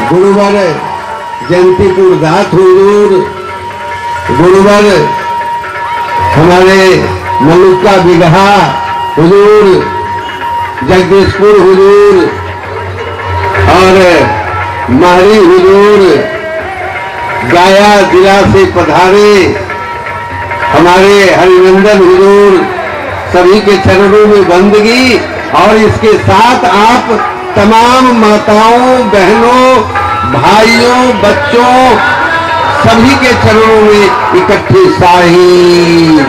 गुरुवर जयंतीपुर दास हुजूर, गुरुवर हमारे मलुका बिगहा हुजूर, जगदीशपुर हुजूर और मारी हुजूर, गाया जिला से पधारे हमारे हरिनंदन हुजूर, सभी के चरणों में बंदगी। और इसके साथ आप तमाम माताओं, बहनों, भाइयों, बच्चों सभी के चरणों में इकट्ठे शाही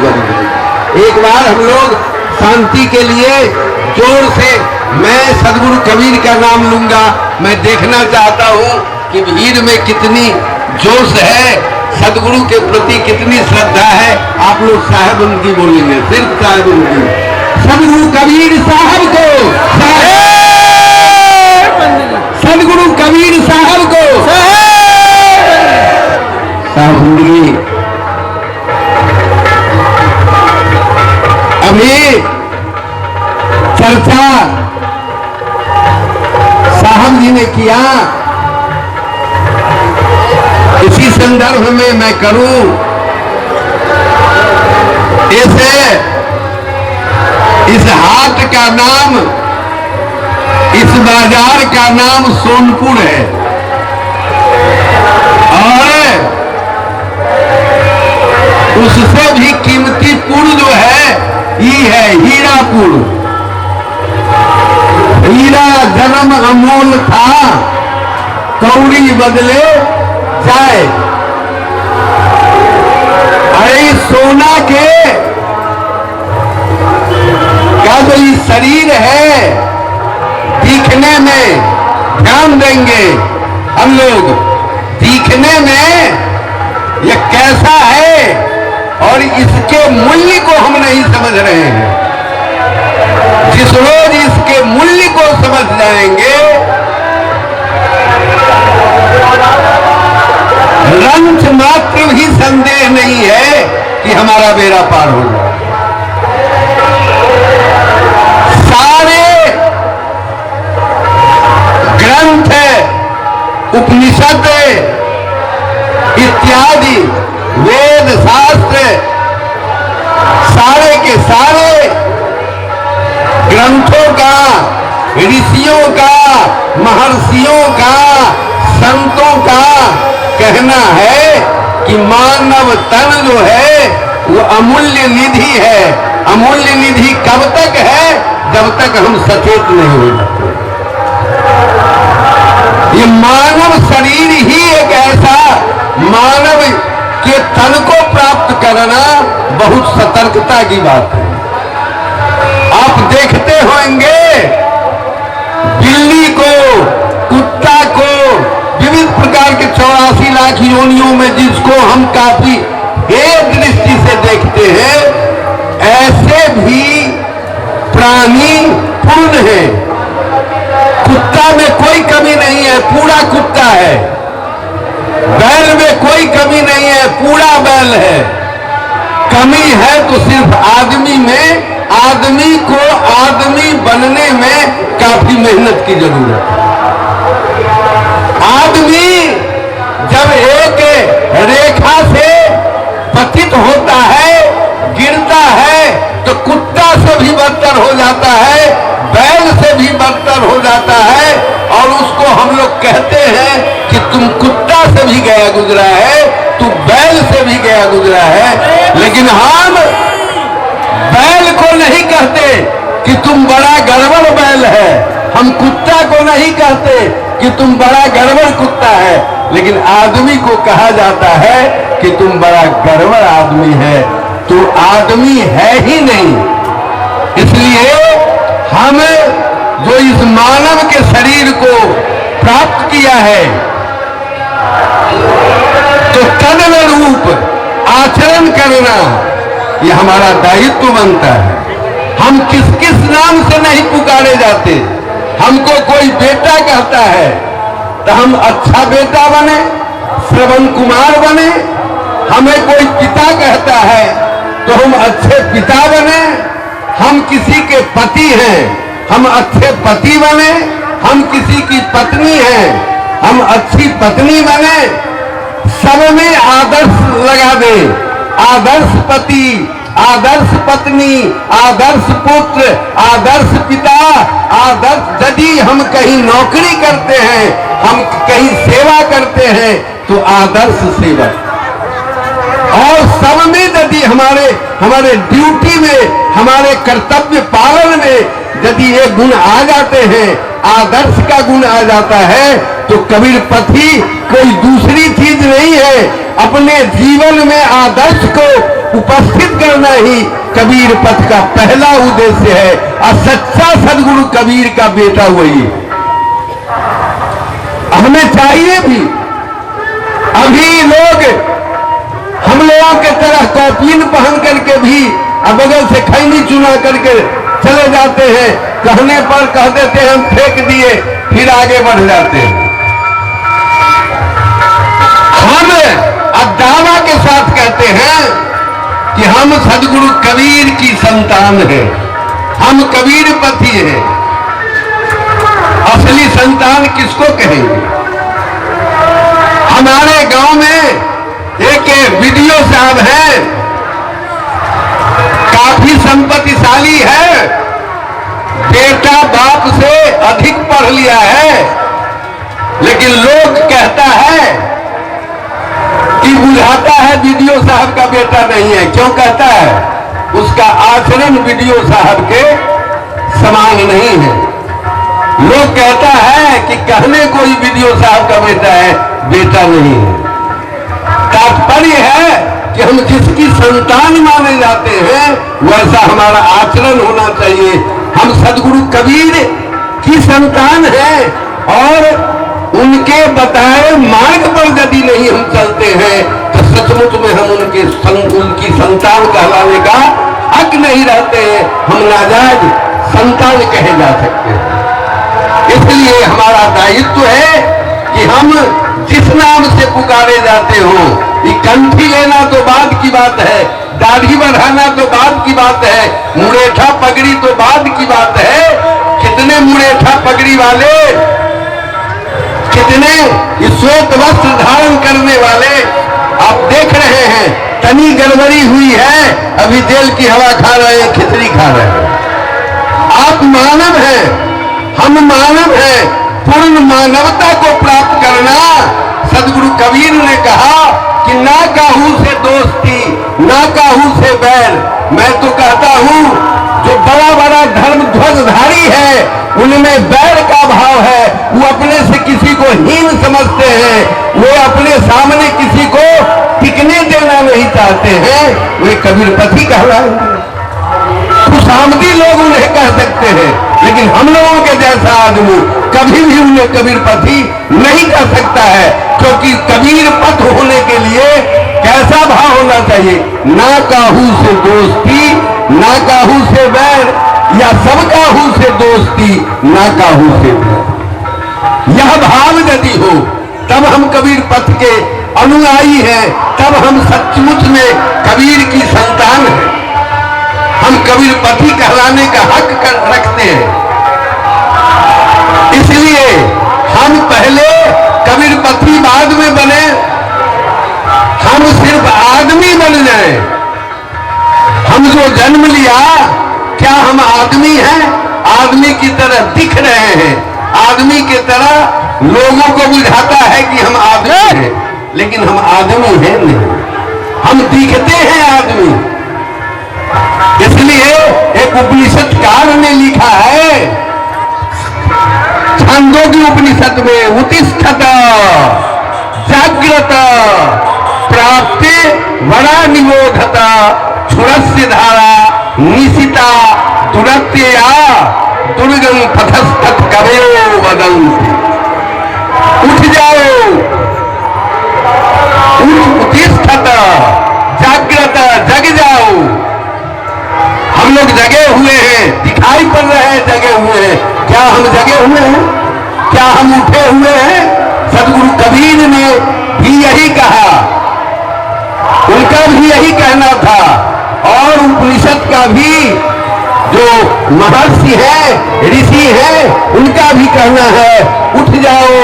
बंदगी। एक बार हम लोग शांति के लिए जोर से, मैं सदगुरु कबीर का नाम लूंगा। मैं देखना चाहता हूं कि भीड़ में कितनी जोश है, सदगुरु के प्रति कितनी श्रद्धा है। आप लोग साहेब उनकी बोलेंगे, सिर्फ साहेब उनकी। सदगुरु कबीर साहब को, सदगुरु कबीर साहब को साहब जिंदगी। अभी चर्चा साहब जी ने किया, इसी संदर्भ में मैं करूं। इस हाट का नाम, इस बाजार का नाम सोनपुर है और उससे भी कीमती पुर जो है ये है हीरापुर। हीरा जन्म अमोल था, कौड़ी बदले जाए। अरे सोना के का जो ये शरीर है, दिखने में ध्यान देंगे हम लोग, दिखने में यह कैसा है और इसके मूल्य को हम नहीं समझ रहे हैं। जिस रोज इसके मूल्य को समझ जाएंगे, रंच मात्र भी संदेह नहीं है कि हमारा बेड़ा पार हो जाए। सारे ग्रंथ, उपनिषद इत्यादि वेद शास्त्र, सारे के सारे ग्रंथों का, ऋषियों का, महर्षियों का, संतों का कहना है कि मानव तन जो है वो अमूल्य निधि है। अमूल्य निधि कब तक है? जब तक हम सचेत नहीं हो जाते। ये मानव शरीर ही एक ऐसा, मानव के तन को प्राप्त करना बहुत सतर्कता की बात है। आप देखते होंगे बिल्ली को, कुत्ता को, विविध प्रकार के 84 लाख योनियों में जिसको हम काफी एक दृष्टि से देखते हैं, ऐसे भी प्राणी पूर्ण है। कुत्ता में कोई कमी नहीं है, पूरा कुत्ता है। बैल में कोई कमी नहीं है, पूरा बैल है। कमी है तो सिर्फ आदमी में। आदमी को आदमी बनने में काफी मेहनत की जरूरत है। आदमी जब एक रेखा से पतित होता है, गिरता है, तो कुत्ता से भी बदतर हो जाता है, बैल से भी बदतर हो जाता है। और उसको हम लोग कहते हैं कि तुम कुत्ता से भी गया गुजरा है, तू बैल से भी गया गुजरा है। लेकिन हम बैल को नहीं कहते कि तुम बड़ा गड़बड़ बैल है, हम कुत्ता को नहीं कहते कि तुम बड़ा गड़बड़ कुत्ता है, लेकिन आदमी को कहा जाता है कि तुम बड़ा गड़बड़ आदमी है, तू आदमी है ही नहीं। इसलिए हम जो इस मानव के शरीर को प्राप्त किया है, तो तदनुरूप आचरण करना ये हमारा दायित्व बनता है। हम किस किस नाम से नहीं पुकारे जाते। हमको कोई बेटा कहता है तो हम अच्छा बेटा बने, श्रवण कुमार बने। हमें कोई पिता कहता है तो हम अच्छे पिता बने। हम किसी के पति हैं, हम अच्छे पति बने। हम किसी की पत्नी हैं, हम अच्छे पत्नी बने, सब में आदर्श लगा दे, आदर्श पति, आदर्श पत्नी, आदर्श पुत्र, आदर्श पिता, आदर्श। यदि हम कहीं नौकरी करते हैं, हम कहीं सेवा करते हैं, तो आदर्श सेवक। और सब में यदि हमारे ड्यूटी में, हमारे कर्तव्य पालन में यदि ये गुण आ जाते हैं, आदर्श का गुण आ जाता है, तो कबीर पथी कोई दूसरी चीज नहीं है। अपने जीवन में आदर्श को उपस्थित करना ही कबीर पथ का पहला उद्देश्य है। और सच्चा सदगुरु कबीर का बेटा वही है। हमें चाहिए भी। अभी लोग हम लोगों के तरह कॉपीन पहन करके भी बगल से खैनी चुना करके चले जाते हैं, कहने पर कह देते हैं हम फेंक दिए, फिर आगे बढ़ जाते हैं। हम दावा के साथ कहते हैं कि हम सदगुरु कबीर की संतान हैं, हम कबीर पथी हैं। असली संतान किसको कहेंगे? हमारे गांव में एक वीडियो साहब है, काफी संपत्तिशाली है, बेटा बाप से अधिक पढ़ लिया है, लेकिन लोग कहता है कि बुझाता है वीडियो साहब का बेटा नहीं है। क्यों कहता है? उसका आचरण वीडियो साहब के समान नहीं है। लोग कहता है कि कहने कोई वीडियो साहब का बेटा है, बेटा नहीं है। तात्पर्य है कि हम जिसकी संतान माने जाते हैं, वैसा हमारा आचरण होना चाहिए। हम सदगुरु कबीर की संतान हैं, और उनके बताए मार्ग पर यदि नहीं हम चलते हैं, तो सचमुच में हम उनकी संतान कहलाने का हक नहीं रहते हैं। हम नाजायज संतान कहे जा सकते हैं। इसलिए हमारा दायित्व है कि हम जिस नाम से पुकारे जाते हो, ये कंठी लेना तो बाद की बात है, दाढ़ी बढ़ाना तो बाद की बात है, मुरेठा पगड़ी तो बाद की बात है। कितने मुरेठा पगड़ी वाले, कितने श्वेत वस्त्र धारण करने वाले आप देख रहे हैं। तनी गड़बड़ी हुई है, अभी जेल की हवा खा रहे हैं, खिचड़ी खा रहे हैं। आप मानव हैं, हम मानव हैं। पूर्ण मानवता को प्राप्त करना, सदगुरु कबीर ने कहा कि ना काहू से दोस्ती, ना काहू से बैर। मैं तो कहता हूं, जो बड़ा बड़ा धर्म ध्वजधारी है, उनमें बैर का भाव है। वो अपने से किसी को हीन समझते हैं, वो अपने सामने किसी को टिकने देना नहीं चाहते हैं। वे कबीर पथी कहलाएंगे। खुशामदी लोग उन्हें कह सकते हैं, लेकिन हम लोगों के जैसा आदमी कभी भी उन्हें कबीर पथी नहीं कह सकता है। क्योंकि कबीर पथ होने के लिए कैसा भाव होना चाहिए? ना काहू से दोस्ती, ना काहू से बैर, या सब काहू से दोस्ती, ना काहू से बैर। यह भाव यदि हो, तब हम कबीर पथ के अनुयायी हैं, तब हम सचमुच में कबीर की संतान हैं। हम कबीर पथी कहलाने का हक रखते हैं। इसलिए हम पहले कबीर पथी बाद में बने, हम सिर्फ आदमी बन जाए। हम जो जन्म लिया, क्या हम आदमी हैं? आदमी की तरह दिख रहे हैं, आदमी की तरह लोगों को बुझाता है कि हम आदमी हैं, लेकिन हम आदमी हैं नहीं, हम दिखते हैं आदमी। इसलिए एक उपनिषदकार ने लिखा है, छांदोग्य उपनिषद में, उत्तिष्ठत जाग्रत प्राप्ति वरा निबोधत क्षुरस्य धारा निशिता दुरत्यया दुर्गम पथस्तत् कवयो वदन्ति। उठ जाओ, उत्तिष्ठत जाग्रत, जग जाओ। हम लोग जगे हुए हैं, दिखाई पड़ रहे हैं जगे हुए हैं। क्या हम जगे हुए हैं? क्या हम उठे हुए हैं? सदगुरु कबीर ने भी यही कहा, उनका भी यही कहना था। और उपनिषद का भी जो महर्षि है, ऋषि है, उनका भी कहना है, उठ जाओ,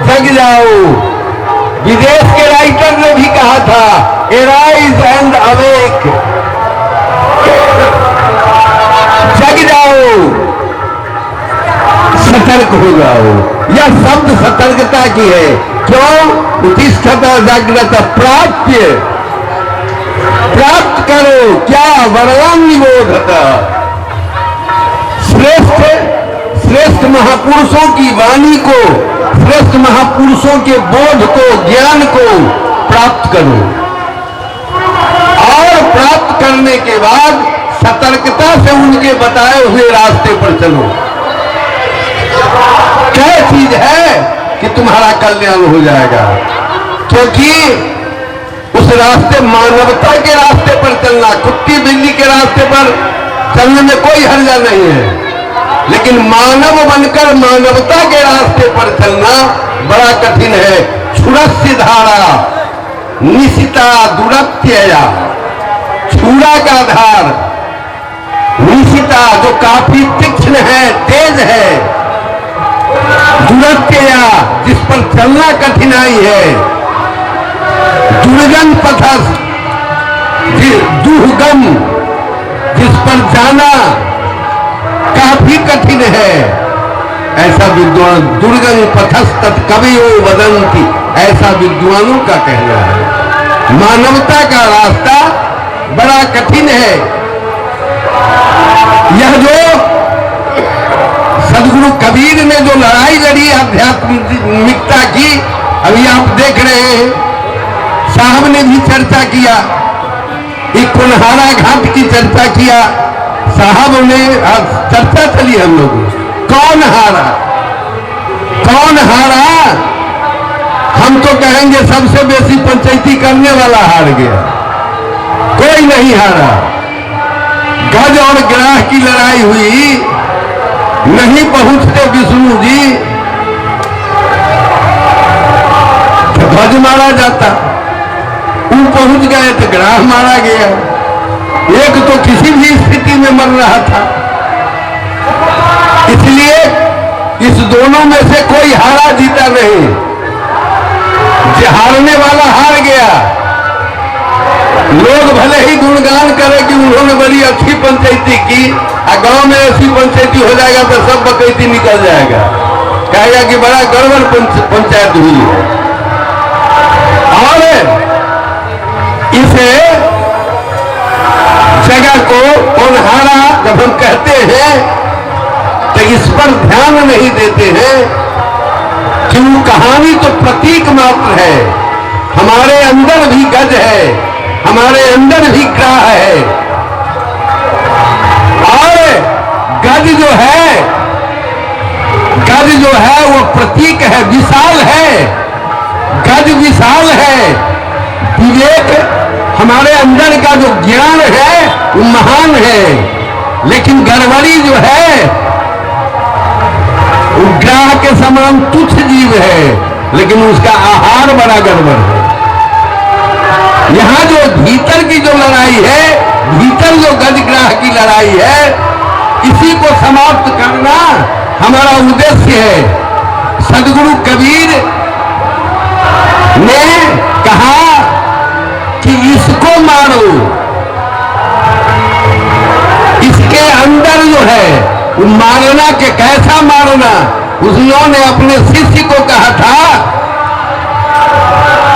जग जाओ। विदेश के राइटर ने भी कहा था, एराइज एंड अवेक, जग जाओ, सतर्क हो जाओ। यह शब्द सतर्कता की है। क्यों? उत्तिष्ठत जागृत प्राप्य, प्राप्त करो क्या? वरदान निबोधत। श्रेष्ठ महापुरुषों की वाणी को, श्रेष्ठ महापुरुषों के बोध को, ज्ञान को प्राप्त करो और प्राप्त करने के बाद सतर्कता से उनके बताए हुए रास्ते पर चलो। क्या चीज है कि तुम्हारा कल्याण हो जाएगा? क्योंकि उस रास्ते, मानवता के रास्ते पर चलना, कुत्ती बिल्ली के रास्ते पर चलने में कोई हर्जा नहीं है, लेकिन मानव बनकर मानवता के रास्ते पर चलना बड़ा कठिन है। छुरस्य धारा निशिता दुरत्यया, छुरा का धार, निशिता जो काफी तीक्ष्ण है, तेज है, दुरत्यया जिस पर चलना कठिनाई है, दुर्गम पथस, दुर्गम जिस पर जाना काफी कठिन है, ऐसा विद्वान, दुर्गम पथस तत् कवियो वदंती, ऐसा विद्वानों का कहना है। मानवता का रास्ता बड़ा कठिन है। यह जो सदगुरु कबीर ने जो लड़ाई लड़ी आध्यात्मिकता की, अभी आप देख रहे हैं, साहब ने भी चर्चा किया, एक कुन्हारा घाट की चर्चा किया साहब ने, चर्चा चली हम लोग, कौन हारा, कौन हारा? हम तो कहेंगे सबसे बेसी पंचायती करने वाला हार गया, कोई नहीं हारा। गज और ग्राह की लड़ाई हुई, नहीं पहुंचते विष्णु जी तो ध्वज मारा जाता, वो पहुंच गए तो ग्राह मारा गया। एक तो किसी भी स्थिति में मर रहा था, इसलिए इस दोनों में से कोई हारा जीता नहीं। जो हारने वाला हार गया। लोग भले ही गुणगान करें कि उन्होंने बड़ी अच्छी पंचायती की, और गांव में ऐसी पंचायती हो जाएगा तो सब बकैती निकल जाएगा, कहेगा कि बड़ा गड़बड़ पंचायत हुई है। और इसे जगह को कौनहारा जब हम कहते हैं तो इस पर ध्यान नहीं देते हैं कि वो कहानी तो प्रतीक मात्र है। हमारे अंदर भी गज है, हमारे अंदर भी ग्राह है, और गज जो है वो प्रतीक है, विशाल है, गज विशाल है। विवेक हमारे अंदर का जो ज्ञान है वो महान है, लेकिन गड़बड़ी जो है वो ग्राह के समान तुच्छ जीव है, लेकिन उसका आहार बड़ा गड़बड़ है। यहां जो भीतर की जो लड़ाई है, भीतर जो गज ग्राह की लड़ाई है, इसी को समाप्त करना हमारा उद्देश्य है। सदगुरु कबीर ने कहा कि इसको मारो, इसके अंदर जो है वो मारना के कैसा मारना। उन्होंने अपने शिष्य को कहा था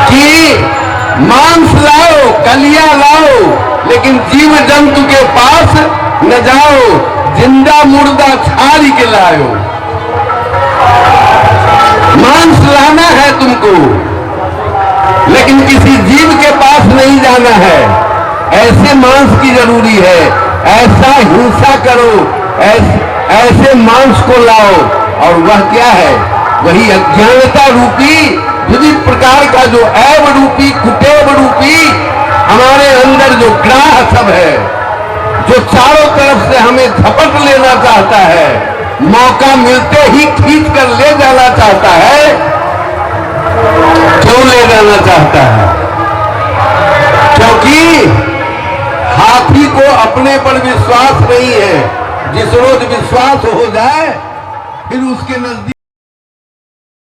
कि मांस लाओ, कलियां लाओ, लेकिन जीव जंतु के पास न जाओ, जिंदा मुर्दा छाड़ी के लाओ। मांस लाना है तुमको, लेकिन किसी जीव के पास नहीं जाना है। ऐसे मांस की जरूरी है, ऐसा हिंसा करो, ऐसे मांस को लाओ। और वह क्या है? वही अज्ञानता रूपी विविध प्रकार का जो ऐब रूपी, कुटेब रूपी हमारे अंदर जो ग्राह सब है, जो चारों तरफ से हमें झपट लेना चाहता है, मौका मिलते ही खींच कर ले जाना चाहता है,